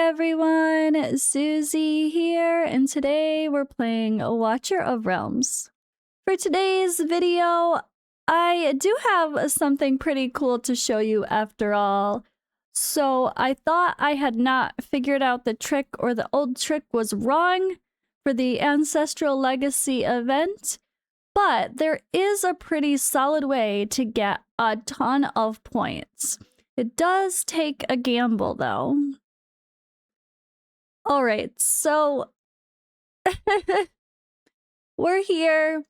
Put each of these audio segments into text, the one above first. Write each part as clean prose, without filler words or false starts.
everyone, Suzi here, and today we're playing Watcher of Realms. For today's video, I do have something pretty cool to show you after all. So I thought I had not figured out the trick, or the old trick was wrong for the Ancestral Legacy event, but there is a pretty solid way to get a ton of points. It does take a gamble though. All right, so we're here.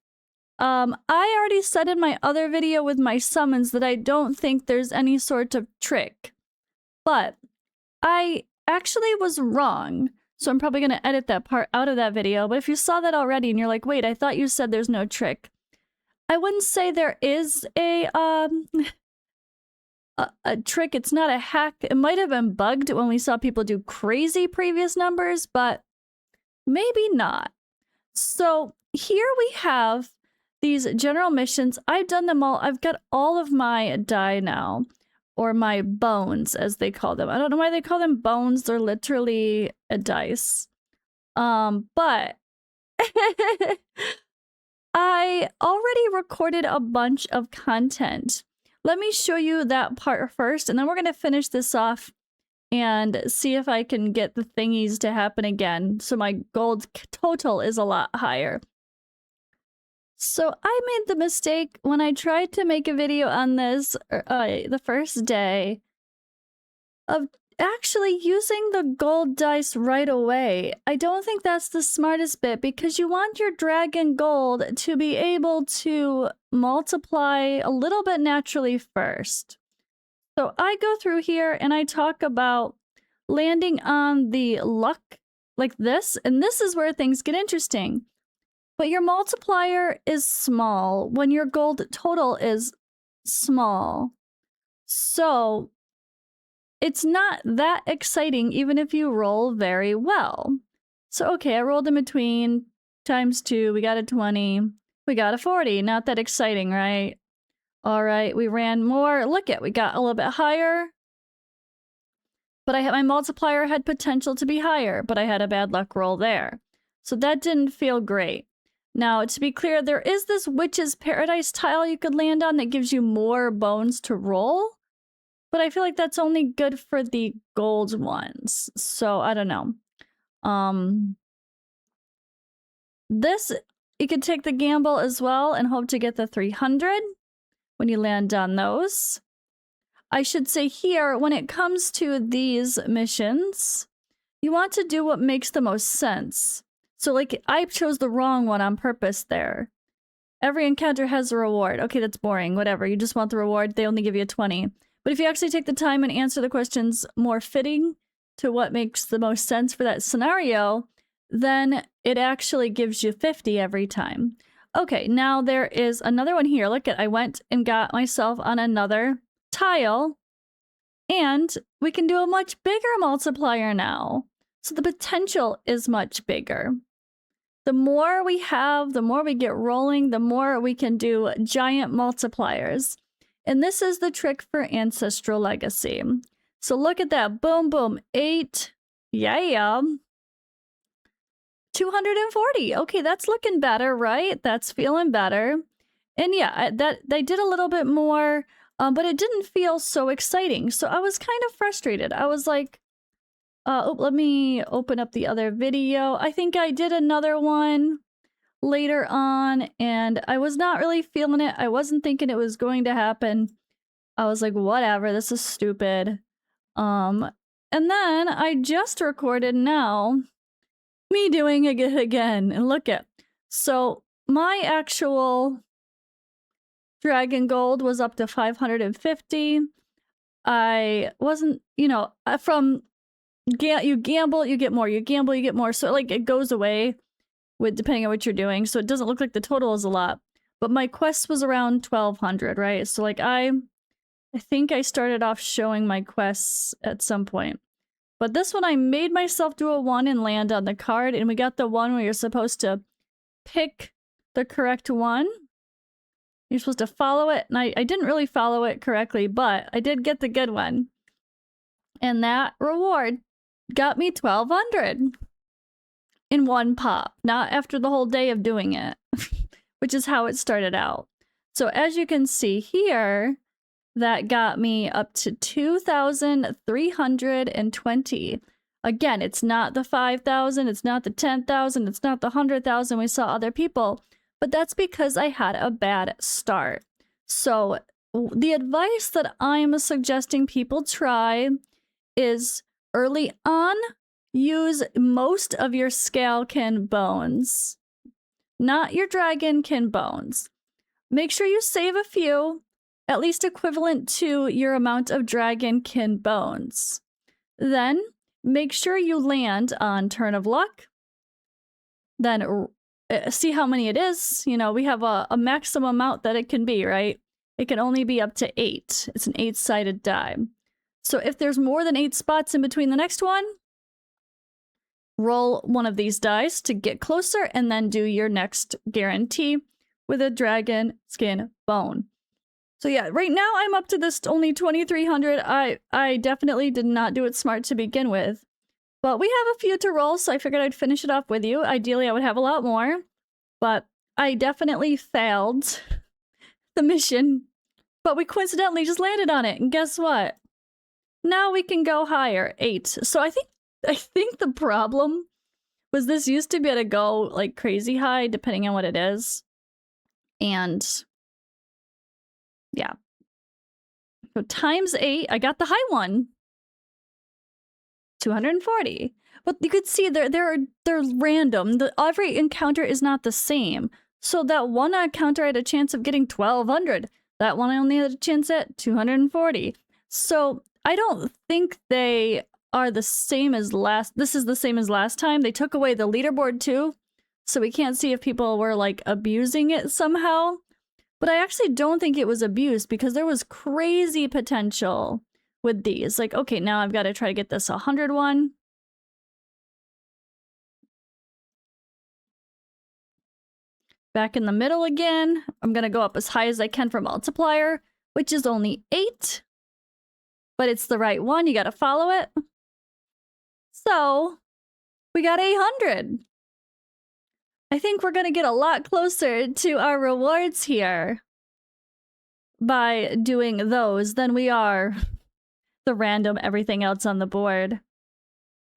I already said in my other video with my summons that I don't think there's any sort of trick, but I actually was wrong. So I'm probably going to edit that part out of that video. But if you saw that already and you're like, wait, I thought you said there's no trick. I wouldn't say there is a trick. It's not a hack. It might have been bugged when we saw people do crazy previous numbers, but maybe not. So here we have these general missions. I've done them all. I've got all of my die now, or my bones as they call them. I don't know why they call them bones. They're literally a dice. But I already recorded a bunch of content. Let me show you that part first, and then we're going to finish this off and see if I can get the thingies to happen again, so my gold total is a lot higher. So I made the mistake when I tried to make a video on this the first day of actually using the gold dice right away. I don't think that's the smartest bit, because you want your dragon gold to be able to multiply a little bit naturally first. So I go through here and I talk about landing on the luck like this, and this is where things get interesting. But your multiplier is small when your gold total is small. So it's not that exciting even if you roll very well. So okay, I rolled in between times 2, we got a 20, we got a 40. Not that exciting, right? All right, we ran more. Look at, we got a little bit higher. But I had my multiplier had potential to be higher, but I had a bad luck roll there. So that didn't feel great. Now, to be clear, there is this Witch's Paradise tile you could land on that gives you more bones to roll. But I feel like that's only good for the gold ones. So, I don't know. This, you could take the gamble as well and hope to get the 300 when you land on those. I should say here, when it comes to these missions, you want to do what makes the most sense. So, like, I chose the wrong one on purpose there. Every encounter has a reward. Okay, that's boring. Whatever. You just want the reward. They only give you a 20. But if you actually take the time and answer the questions more fitting to what makes the most sense for that scenario, then it actually gives you 50 every time. Okay, now there is another one here. Look at, I went and got myself on another tile, and we can do a much bigger multiplier now. So the potential is much bigger. The more we have, the more we get rolling, the more we can do giant multipliers. And this is the trick for Ancestral Legacy. So look at that. Boom, boom. 8. Yeah. 240. Okay, that's looking better, right? That's feeling better. And yeah, that they did a little bit more, but it didn't feel so exciting. So I was kind of frustrated. I was like, let me open up the other video. I think I did another one later on, and I was not really feeling it. I wasn't thinking it was going to happen. I was like, whatever, this is stupid. And then I just recorded now me doing it again, and look at. So my actual dragon gold was up to 550. I wasn't, you know, from you gamble, you get more. You gamble, you get more. So like it goes away with depending on what you're doing. So it doesn't look like the total is a lot. But my quest was around 1200, right? So like I think I started off showing my quests at some point. But this one I made myself do a 1 and land on the card, and we got the one where you're supposed to pick the correct one. You're supposed to follow it, and I didn't really follow it correctly, but I did get the good one. And that reward got me 1,200 in one pop, not after the whole day of doing it, which is how it started out. So as you can see here, that got me up to 2,320. Again, it's not the 5,000, it's not the 10,000, it's not the 100,000 we saw other people, but that's because I had a bad start. So the advice that I'm suggesting people try is early on, use most of your scalekin bones, not your dragonkin bones. Make sure you save a few, at least equivalent to your amount of dragonkin bones. Then make sure you land on Turn of Luck. Then see how many it is. You know, we have a maximum amount that it can be, right? It can only be up to 8. It's an 8-sided die. So if there's more than 8 spots in between the next one, roll one of these dice to get closer and then do your next guarantee with a dragon skin bone. So yeah, right now I'm up to this only 2,300. I definitely did not do it smart to begin with. But we have a few to roll, so I figured I'd finish it up with you. Ideally, I would have a lot more. But I definitely failed the mission. But we coincidentally just landed on it, and guess what? Now we can go higher, 8. So I think the problem was this used to be able to go like crazy high, depending on what it is. And yeah. So times 8, I got the high one. 240. But you could see they're random. Every encounter is not the same. So that one encounter I had a chance of getting 1,200. That one I only had a chance at 240. So I don't think they are the same as last. This is the same as last time. They took away the leaderboard too. So we can't see if people were like abusing it somehow. But I actually don't think it was abused because there was crazy potential with these. Like, okay, now I've got to try to get this 100 one. Back in the middle again. I'm going to go up as high as I can for multiplier, which is only 8. But it's the right one. You got to follow it. So we got 800. I think we're going to get a lot closer to our rewards here by doing those than we are the random everything else on the board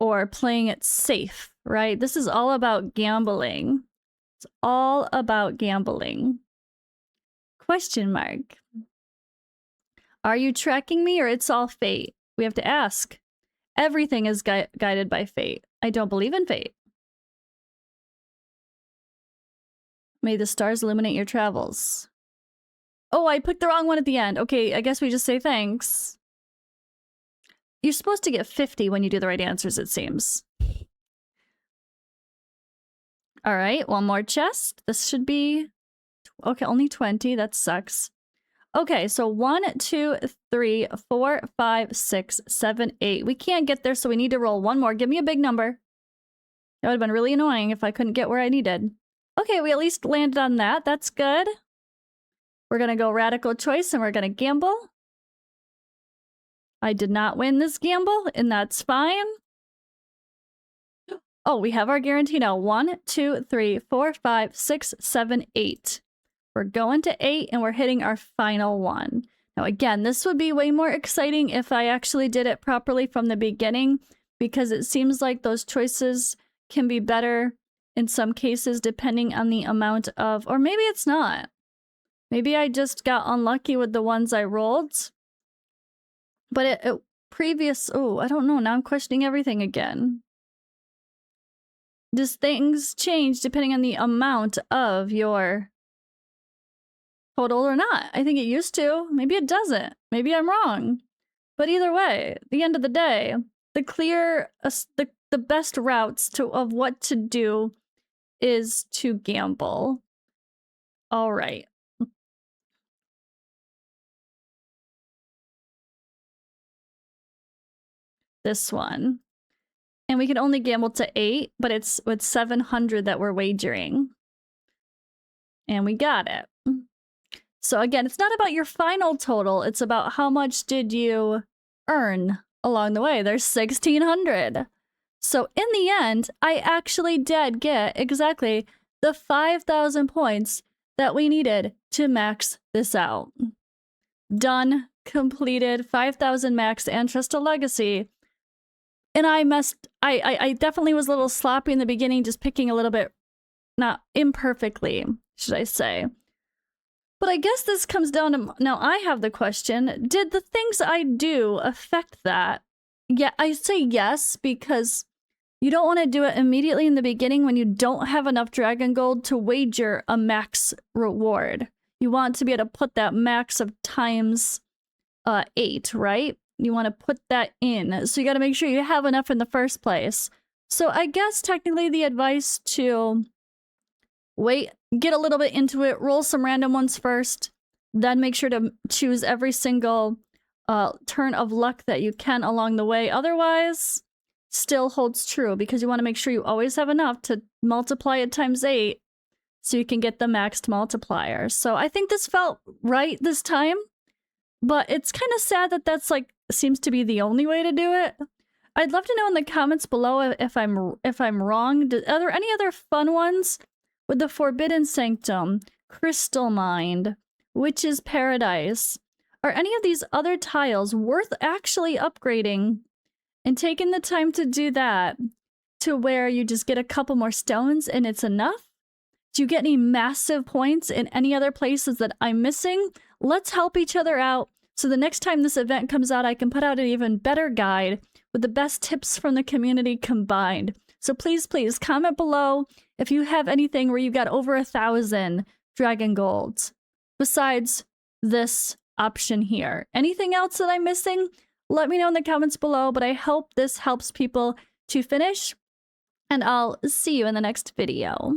or playing it safe, right? This is all about gambling. It's all about gambling. Question mark. Are you tracking me or it's all fate? We have to ask. Everything is guided by fate. I don't believe in fate. May the stars illuminate your travels. Oh, I picked the wrong one at the end. Okay, I guess we just say thanks. You're supposed to get 50 when you do the right answers, it seems. All right, one more chest. This should be... Okay, only 20. That sucks. Okay, so 1, 2, 3, 4, 5, 6, 7, 8. We can't get there, so we need to roll one more. Give me a big number. That would have been really annoying if I couldn't get where I needed. Okay, we at least landed on that. That's good. We're going to go radical choice and we're going to gamble. I did not win this gamble, and that's fine. Oh, we have our guarantee now. 1, 2, 3, 4, 5, 6, 7, 8. We're going to 8 and we're hitting our final one. Now again, this would be way more exciting if I actually did it properly from the beginning, because it seems like those choices can be better in some cases depending on the amount of, or maybe it's not. Maybe I just got unlucky with the ones I rolled. But oh, I don't know. Now I'm questioning everything again. Does things change depending on the amount of your total or not? I think it used to. Maybe it doesn't. Maybe I'm wrong. But either way, at the end of the day, the best routes of what to do is to gamble. All right. This one. And we can only gamble to 8, but it's with 700 that we're wagering. And we got it. So again, it's not about your final total. It's about how much did you earn along the way. There's 1,600. So in the end, I actually did get exactly the 5,000 points that we needed to max this out. Done, completed, 5,000 max Ancestral Legacy. And I definitely was a little sloppy in the beginning, just picking a little bit, not imperfectly, should I say. But I guess this comes down to, now I have the question, did the things I do affect that? Yeah, I say yes, because you don't want to do it immediately in the beginning when you don't have enough Dragon Gold to wager a max reward. You want to be able to put that max of times 8, right? You want to put that in. So you got to make sure you have enough in the first place. So I guess technically the advice to wait, get a little bit into it, roll some random ones first, then make sure to choose every single turn of luck that you can along the way. Otherwise, still holds true, because you want to make sure you always have enough to multiply it times 8 so you can get the maxed multiplier. So I think this felt right this time, but it's kind of sad that that's like seems to be the only way to do it. I'd love to know in the comments below if I'm wrong. Are there any other fun ones with the Forbidden Sanctum, Crystal Mind, Witch's Paradise? Are any of these other tiles worth actually upgrading and taking the time to do that to where you just get a couple more stones and it's enough? Do you get any massive points in any other places that I'm missing? Let's help each other out, so the next time this event comes out, I can put out an even better guide with the best tips from the community combined. So please, please comment below if you have anything where you got over 1,000 Dragon Golds besides this option here. Anything else that I'm missing? Let me know in the comments below, but I hope this helps people to finish, and I'll see you in the next video.